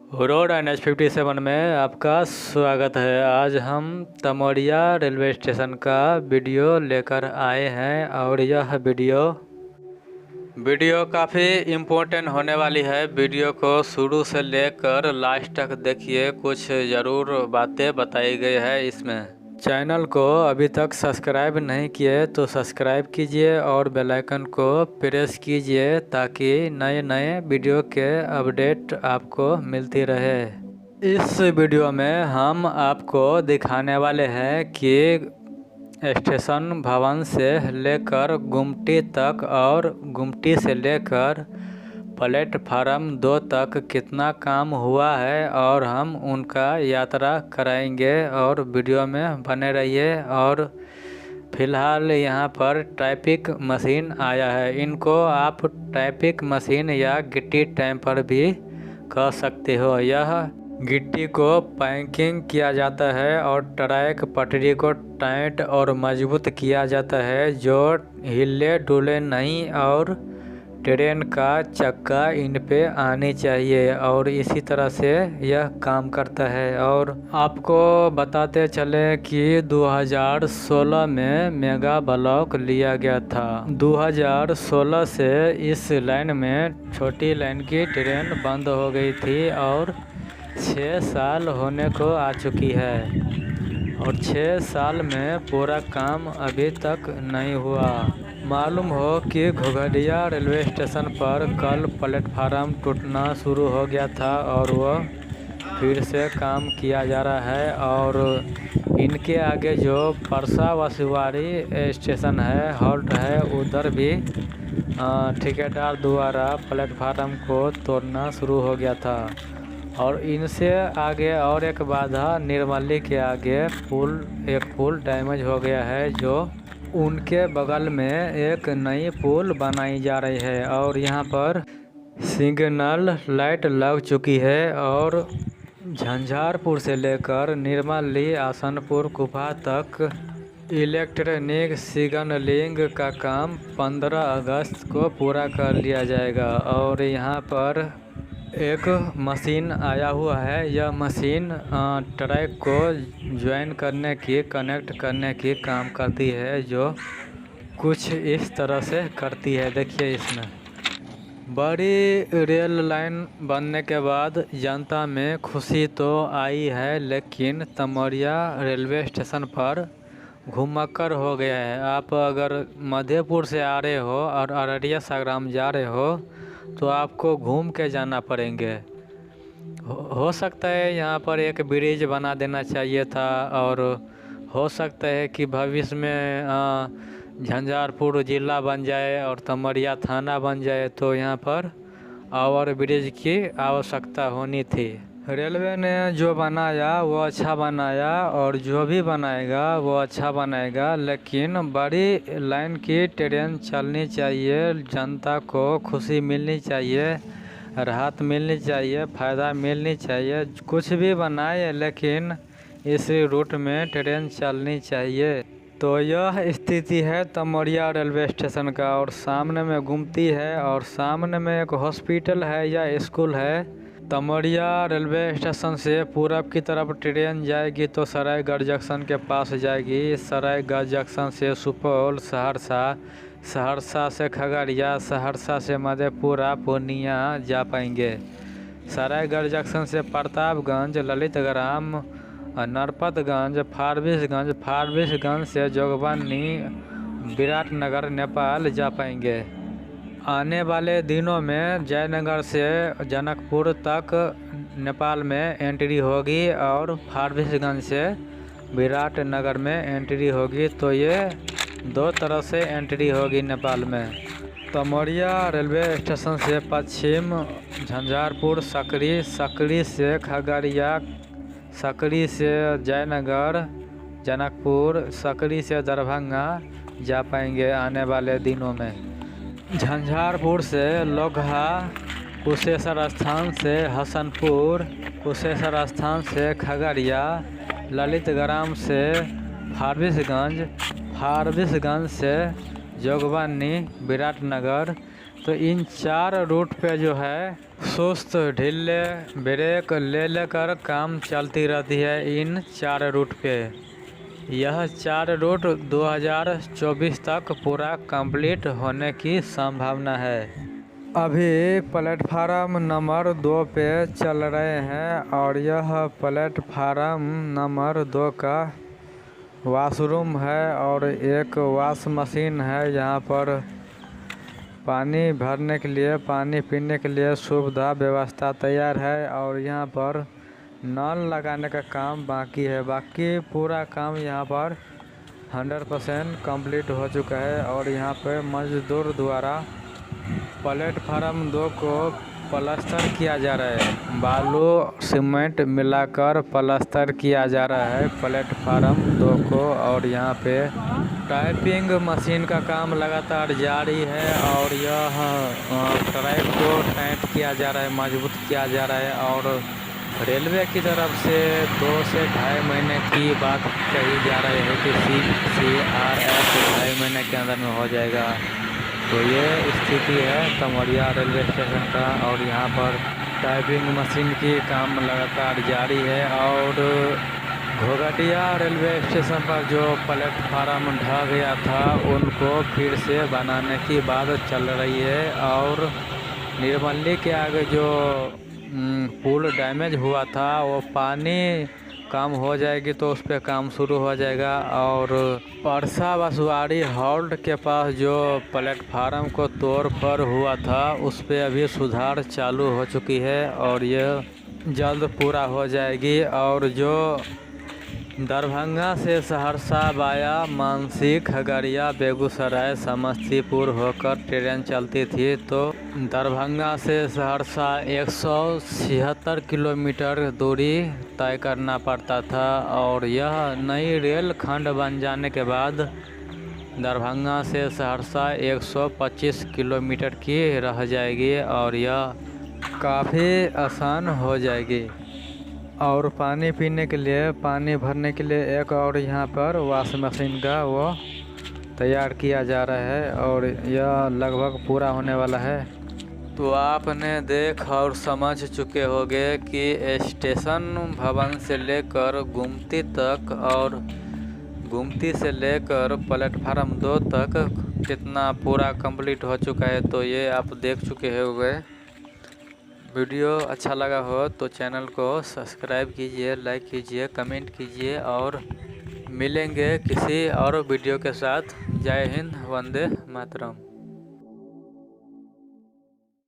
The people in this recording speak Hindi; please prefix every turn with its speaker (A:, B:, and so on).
A: रोड NH57 में आपका स्वागत है। आज हम तमोरिया रेलवे स्टेशन का वीडियो लेकर आए हैं और यह वीडियो काफ़ी इम्पोर्टेंट होने वाली है। वीडियो को शुरू से लेकर लास्ट तक देखिए, कुछ ज़रूर बातें बताई गई है इसमें। चैनल को अभी तक सब्सक्राइब नहीं किए तो सब्सक्राइब कीजिए और बेल आइकन को प्रेस कीजिए ताकि नए नए वीडियो के अपडेट आपको मिलती रहे। इस वीडियो में हम आपको दिखाने वाले हैं कि स्टेशन भवन से लेकर गुमटी तक और गुमटी से लेकर प्लेटफार्म 2 तक कितना काम हुआ है और हम उनका यात्रा कराएंगे और वीडियो में बने रहिए। और फिलहाल यहाँ पर ट्रैफिक मशीन आया है। इनको आप ट्रैफिक मशीन या गिट्टी टैंपर भी कह सकते हो। यह गिट्टी को पैकिंग किया जाता है और ट्रैक पटरी को टाइट और मजबूत किया जाता है जो हिले डुले नहीं, और ट्रेन का चक्का इन पे आनी चाहिए और इसी तरह से यह काम करता है। और आपको बताते चले कि 2016 में मेगा ब्लॉक लिया गया था। 2016 से इस लाइन में छोटी लाइन की ट्रेन बंद हो गई थी और 6 साल होने को आ चुकी है और 6 साल में पूरा काम अभी तक नहीं हुआ। मालूम हो कि घोघडिया रेलवे स्टेशन पर कल प्लेटफार्म टूटना शुरू हो गया था और वह फिर से काम किया जा रहा है। और इनके आगे जो परसा वसुवारी स्टेशन है, हॉल्ट है, उधर भी ठेकेदार द्वारा प्लेटफार्म को तोड़ना शुरू हो गया था। और इनसे आगे और एक बाधा निर्मली के आगे एक पुल डैमेज हो गया है, जो उनके बगल में एक नई पुल बनाई जा रही है और यहाँ पर सिग्नल लाइट लग चुकी है। और झंझारपुर से लेकर निर्मली आसनपुर कुफा तक इलेक्ट्रॉनिक सिग्नलिंग का काम 15 अगस्त को पूरा कर लिया जाएगा। और यहाँ पर एक मशीन आया हुआ है। यह मशीन ट्रैक को ज्वाइन करने की, कनेक्ट करने की काम करती है, जो कुछ इस तरह से करती है। देखिए, इसमें बड़ी रेल लाइन बनने के बाद जनता में खुशी तो आई है, लेकिन तमोरिया रेलवे स्टेशन पर घुमक्कर हो गया है। आप अगर मधेपुर से आ रहे हो और अररिया संग्राम जा रहे हो तो आपको घूम के जाना पड़ेंगे। हो सकता है यहाँ पर एक ब्रिज बना देना चाहिए था और हो सकता है कि भविष्य में झंझारपुर जिला बन जाए और तमोरिया थाना बन जाए तो यहाँ पर ओवर ब्रिज की आवश्यकता होनी थी। रेलवे ने जो बनाया वो अच्छा बनाया और जो भी बनाएगा वो अच्छा बनाएगा, लेकिन बड़ी लाइन की ट्रेन चलनी चाहिए, जनता को खुशी मिलनी चाहिए, राहत मिलनी चाहिए, फ़ायदा मिलनी चाहिए। कुछ भी बनाए लेकिन इस रूट में ट्रेन चलनी चाहिए। तो यह स्थिति है तमोरिया रेलवे स्टेशन का। और सामने में गुमती है और सामने में एक हॉस्पिटल है या स्कूल है। तमोरिया रेलवे स्टेशन से पूरब की तरफ ट्रेन जाएगी तो सरायगढ़ जंक्शन के पास जाएगी। सरायगढ़ जंक्शन से सुपौल, सहरसा, सहरसा से खगड़िया, सहरसा से मधेपुरा, पूर्णिया जा पाएंगे। सरायगढ़ जंक्शन से प्रतापगंज, ललितग्राम, नरपतगंज, फारबिसगंज से जोगबनी, विराटनगर, नेपाल जा पाएंगे। आने वाले दिनों में जयनगर से जनकपुर तक नेपाल में एंट्री होगी और फारबिसगंज से विराटनगर में एंट्री होगी। तो ये 2 तरह से एंट्री होगी नेपाल में। तमोरिया रेलवे स्टेशन से पश्चिम झंझारपुर, सकरी, सकरी से खगड़िया, सकरी से जयनगर, जनकपुर, सकरी से दरभंगा जा पाएंगे आने वाले दिनों में। झंझारपुर से लोकहा, कुशेश्वर स्थान से हसनपुर, कुशेश्वर स्थान से खगड़िया, ललितग्राम से फारबिसगंज, फारबिसगंज से जोगबनी, विराटनगर, तो इन 4 रूट पे जो है सुस्त ढीले ब्रेक ले लेकर काम चलती रहती है इन 4 रूट पे। यह 4 रूट 2024 तक पूरा कंप्लीट होने की संभावना है। अभी प्लेटफार्म नंबर 2 पे चल रहे हैं और यह प्लेटफार्म नंबर 2 का वॉशरूम है और एक वॉश मशीन है। यहाँ पर पानी भरने के लिए, पानी पीने के लिए सुविधा व्यवस्था तैयार है और यहाँ पर नल लगाने का काम बाकी है। बाकी पूरा काम यहाँ पर 100% कंप्लीट हो चुका है और यहाँ पे मजदूर द्वारा प्लेटफार्म 2 को प्लास्टर किया जा रहा है। बालू सीमेंट मिलाकर प्लास्टर किया जा रहा है प्लेटफार्म 2 को और यहाँ पे टाइपिंग मशीन का काम लगातार जारी है और यह ट्रैक को टाइट किया जा रहा है, मजबूत किया जा रहा है। और रेलवे की तरफ से 2 से 2.5 महीने की बात कही जा रही है कि CRS 2.5 महीने के अंदर में हो जाएगा। तो ये स्थिति है तमरिया रेलवे स्टेशन का और यहाँ पर टाइपिंग मशीन की काम लगातार जारी है। और घोघटिया रेलवे स्टेशन पर जो प्लेटफार्म ढह गया था उनको फिर से बनाने की बात चल रही है। और निर्मली के आगे जो पुल डैमेज हुआ था वो पानी कम हो जाएगी तो उस पर काम शुरू हो जाएगा। और परसा बसवाड़ी हॉल्ट के पास जो प्लेटफार्म को तोड़ फोड़ हुआ था उस पर अभी सुधार चालू हो चुकी है और यह जल्द पूरा हो जाएगी। और जो दरभंगा से सहरसा वाया मानसी, खगड़िया, बेगूसराय, समस्तीपुर होकर ट्रेन चलती थी तो दरभंगा से सहरसा 176 किलोमीटर दूरी तय करना पड़ता था। और यह नई रेल खंड बन जाने के बाद दरभंगा से सहरसा 125 किलोमीटर की रह जाएगी और यह काफ़ी आसान हो जाएगी। और पानी पीने के लिए, पानी भरने के लिए एक और यहाँ पर वॉश मशीन का वो तैयार किया जा रहा है और यह लगभग पूरा होने वाला है। तो आपने देख और समझ चुके होंगे कि स्टेशन भवन से लेकर गुमती तक और गुमती से लेकर प्लेटफार्म 2 तक कितना पूरा कंप्लीट हो चुका है। तो ये आप देख चुके होंगे। वीडियो अच्छा लगा हो तो चैनल को सब्सक्राइब कीजिए, लाइक कीजिए, कमेंट कीजिए और मिलेंगे किसी और वीडियो के साथ। जय हिंद, वंदे मातरम।